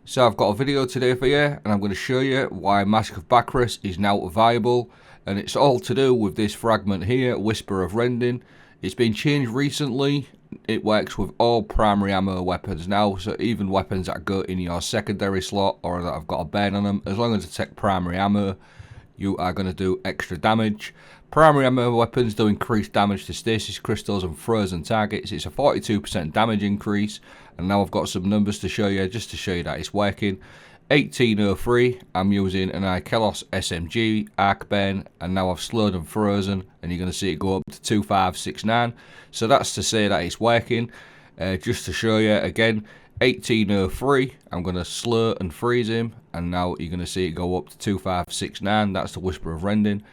So I've got a video today for you, and I'm going to show you why Mask of Bakris is now viable, and it's all to do with this fragment here, Whisper of Rending. It's been changed recently. It works with all primary ammo weapons now, so even weapons that go in your secondary slot or that have got a burn on them, as long as they take primary ammo, you are going to do extra damage. Primary ammo weapons do increase damage to stasis crystals and frozen targets. It's a 42% damage increase, and now I've got some numbers to show you, just to show you that it's working. 1803, I'm using an Ikelos SMG arc burn, and now I've slowed and frozen, and you're going to see it go up to 2569. So that's to say that it's working. Just to show you again, 1803, I'm going to slow and freeze him, and now you're going to see it go up to 2569. That's the Whisper of Rending.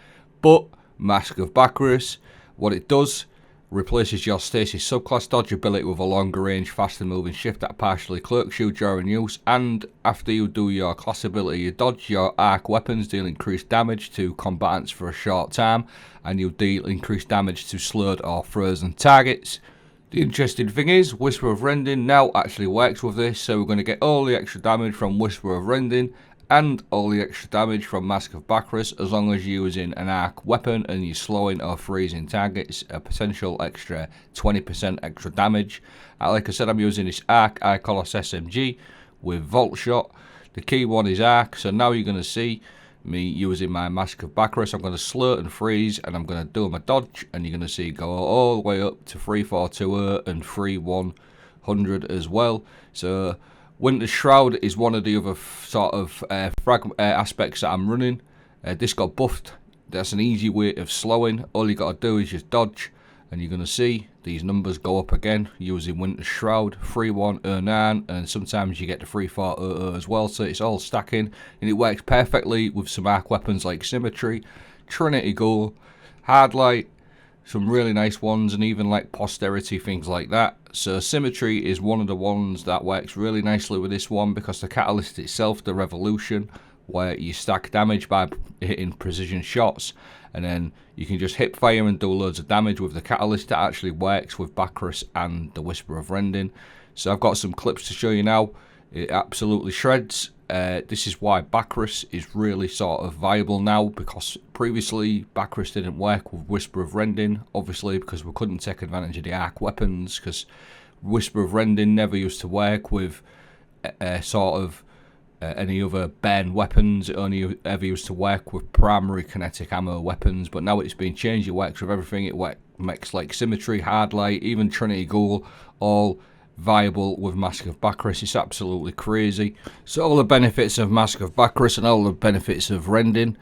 But Mask of Bakris, what it does, replaces your stasis subclass dodge ability with a longer range, faster moving shift that partially cloaks you during use, and after you do your class ability, you dodge your arc weapons, deal increased damage to combatants for a short time, and you deal increased damage to slowed or frozen targets. The interesting thing is, Whisper of Rending now actually works with this, so we're going to get all the extra damage from Whisper of Rending and all the extra damage from Mask of Bakris, as long as you're using an arc weapon and you're slowing or freezing targets, a potential extra 20% extra damage. Like I said, I'm using this arc Ikelos SMG with Volt Shot. The key one is arc, so now you're going to see me using my Mask of Bakris. I'm going to slow and freeze, and I'm going to do my dodge, and you're going to see it go all the way up to 3420 and 3100 as well. So Winter's Shroud is one of the other sort of aspects that I'm running. This got buffed. That's an easy way of slowing. All you got to do is just dodge, and you're going to see these numbers go up again using Winter's Shroud, 3109, and sometimes you get to 3400 as well, so it's all stacking, and it works perfectly with some arc weapons like Symmetry, Trinity Ghoul, Hardlight, some really nice ones, and even like Posterity, things like that. So Symmetry is one of the ones that works really nicely with this one, because the catalyst itself, the Revolution, where you stack damage by hitting precision shots, and then you can just hip fire and do loads of damage with the catalyst. That actually works with Bakris and the Whisper of Rending. So I've got some clips to show you now. It absolutely shreds. This is why Bakris is really sort of viable now, because previously Bakris didn't work with Whisper of Rending, obviously because we couldn't take advantage of the arc weapons, because Whisper of Rending never used to work with any other burn weapons. It only ever used to work with primary kinetic ammo weapons, but now it's been changed. It works with everything. It makes like Symmetry, Hardlight, even Trinity Ghoul, all viable with Mask of Bakris. It's absolutely crazy. So all the benefits of Mask of Bakris and all the benefits of Rending,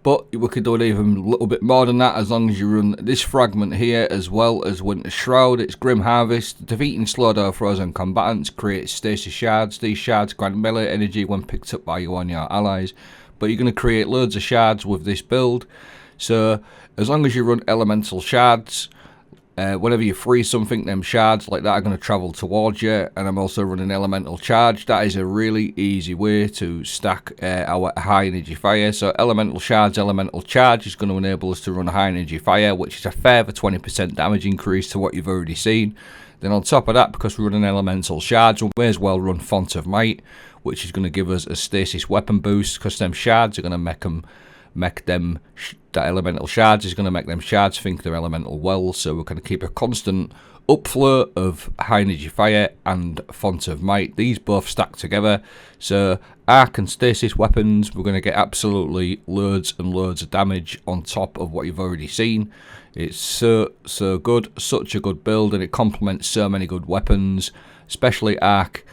but we could do it even a little bit more than that, as long as you run this fragment here as well as Winter's Shroud. It's Grim Harvest. Defeating slowed or frozen combatants creates stasis shards. These shards grant melee energy when picked up by you and your allies, but you're going to create loads of shards with this build. So as long as you run elemental shards, whenever you freeze something, them shards like that are going to travel towards you. And I'm also running elemental charge. That is a really easy way to stack our high energy fire. So elemental shards, elemental charge is going to enable us to run high energy fire, which is a further 20% damage increase to what you've already seen. Then on top of that, because we're running elemental shards, we may as well run Font of Might, which is going to give us a stasis weapon boost, because them shards are going to that elemental shards is going to make them shards think they're elemental wells. So we're going to keep a constant upflow of high energy fire and Font of Might. These both stack together. So Arc and Stasis weapons, we're going to get absolutely loads and loads of damage on top of what you've already seen. It's so good, such a good build, and it complements so many good weapons, especially Arc.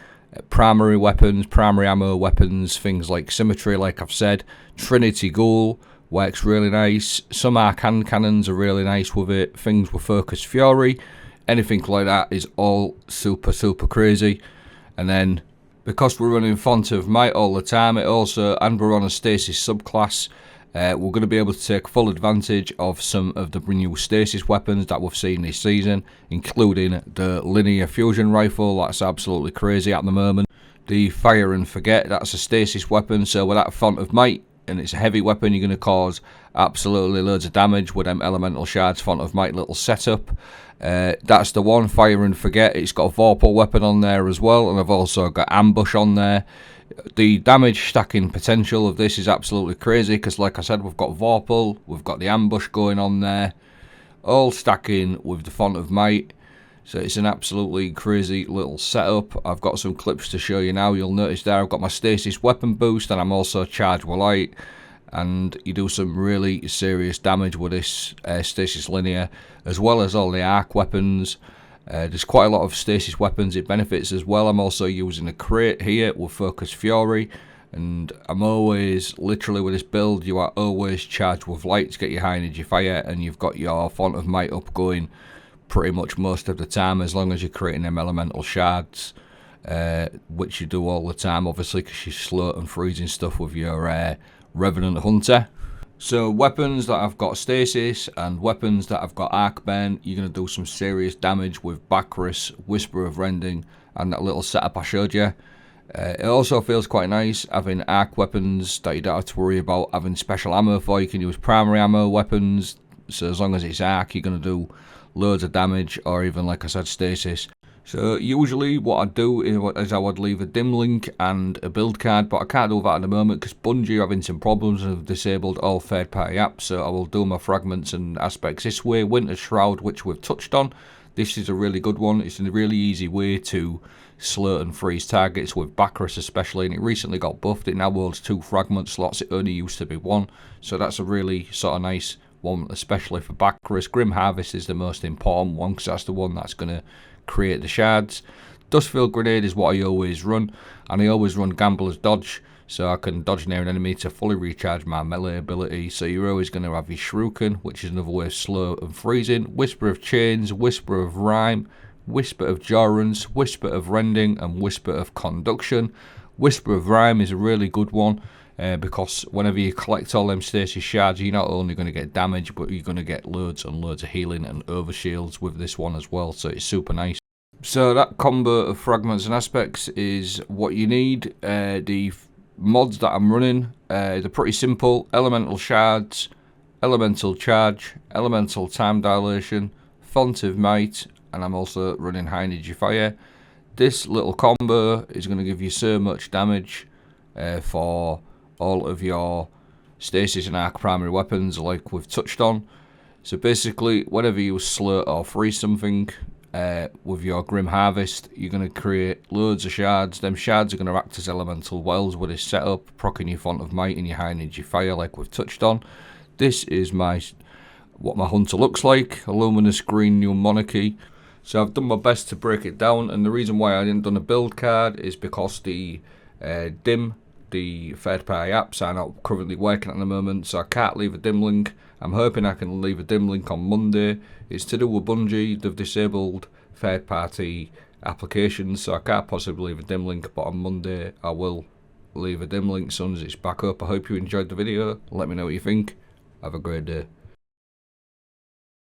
Primary weapons, primary ammo weapons, things like Symmetry, like I've said. Trinity Ghoul works really nice. Some Arcane cannons are really nice with it. Things with Focus Fury, anything like that is all super crazy. And then because we're running Font of Might all the time, and we're on a Stasis subclass, we're going to be able to take full advantage of some of the new Stasis weapons that we've seen this season, including the linear fusion rifle. That's absolutely crazy at the moment. The Fire and Forget, that's a Stasis weapon, so with that Font of Might, and it's a heavy weapon, you're going to cause absolutely loads of damage with them elemental shards, Font of Might little setup. That's the one, Fire and Forget. It's got a Vorpal weapon on there as well, and I've also got Ambush on there. The damage stacking potential of this is absolutely crazy because, like I said, we've got Vorpal, we've got the ambush going on there, all stacking with the Font of Might. So it's an absolutely crazy little setup. I've got some clips to show you now. You'll notice there I've got my Stasis weapon boost and I'm also charged with light. And you do some really serious damage with this Stasis linear, as well as all the arc weapons. There's quite a lot of Stasis weapons it benefits as well. I'm also using a crate here with Focus Fury. And I'm always, literally with this build, you are always charged with light to get your high energy fire. And you've got your Font of Might up going pretty much most of the time, as long as you're creating them elemental shards, which you do all the time, obviously, because you're slow and freezing stuff with your Revenant Hunter. So weapons that I've got Stasis and weapons that I've got Arc Ben, you're going to do some serious damage with Bakris, Whisper of Rending, and that little setup I showed you. It also feels quite nice having arc weapons that you don't have to worry about having special ammo for. You can use primary ammo weapons, so as long as it's arc, you're going to do loads of damage, or even, like I said, Stasis. So usually what I'd do is I would leave a dim link and a build card, but I can't do that at the moment because Bungie are having some problems and have disabled all third party apps, so I will do my fragments and aspects this way. Winter Shroud, which we've touched on, this is a really good one. It's a really easy way to slow and freeze targets with Bakris especially, and it recently got buffed. It now holds 2 fragment slots, it only used to be 1, so that's a really sort of nice one, especially for Bakris. Grim Harvest is the most important one because that's the one that's going to create the shards. Dustfield Grenade is what I always run, and I always run Gambler's Dodge, so I can dodge near an enemy to fully recharge my melee ability. So you're always going to have your Shuriken, which is another way of slow and freezing, Whisper of Chains, Whisper of Rhyme, Whisper of Jorans, Whisper of Rending, and Whisper of Conduction. Whisper of Rhyme is a really good one, because whenever you collect all them Stasis shards, you're not only going to get damage, but you're going to get loads and loads of healing and overshields with this one as well, so it's super nice. So that combo of fragments and aspects is what you need. The mods that I'm running, they're pretty simple. Elemental shards, elemental charge, elemental time dilation, Font of Might, and I'm also running high energy fire. This little combo is going to give you so much damage for all of your Stasis and Arc primary weapons, like we've touched on. So basically, whenever you slow or freeze something with your Grim Harvest, you're going to create loads of shards. Them shards are going to act as elemental wells with this setup, proccing your Font of Might and your high energy fire, like we've touched on. This is what my hunter looks like, a luminous green new monarchy. So I've done my best to break it down, and the reason why I didn't done a build card is because the the third party apps are not currently working at the moment, so I can't leave a dim link. I'm hoping I can leave a dim link on Monday. It's to do with Bungie. They've disabled third party applications, so I can't possibly leave a dim link, but on Monday I will leave a dim link as soon as it's back up. I hope you enjoyed the video. Let me know what you think. Have a great day.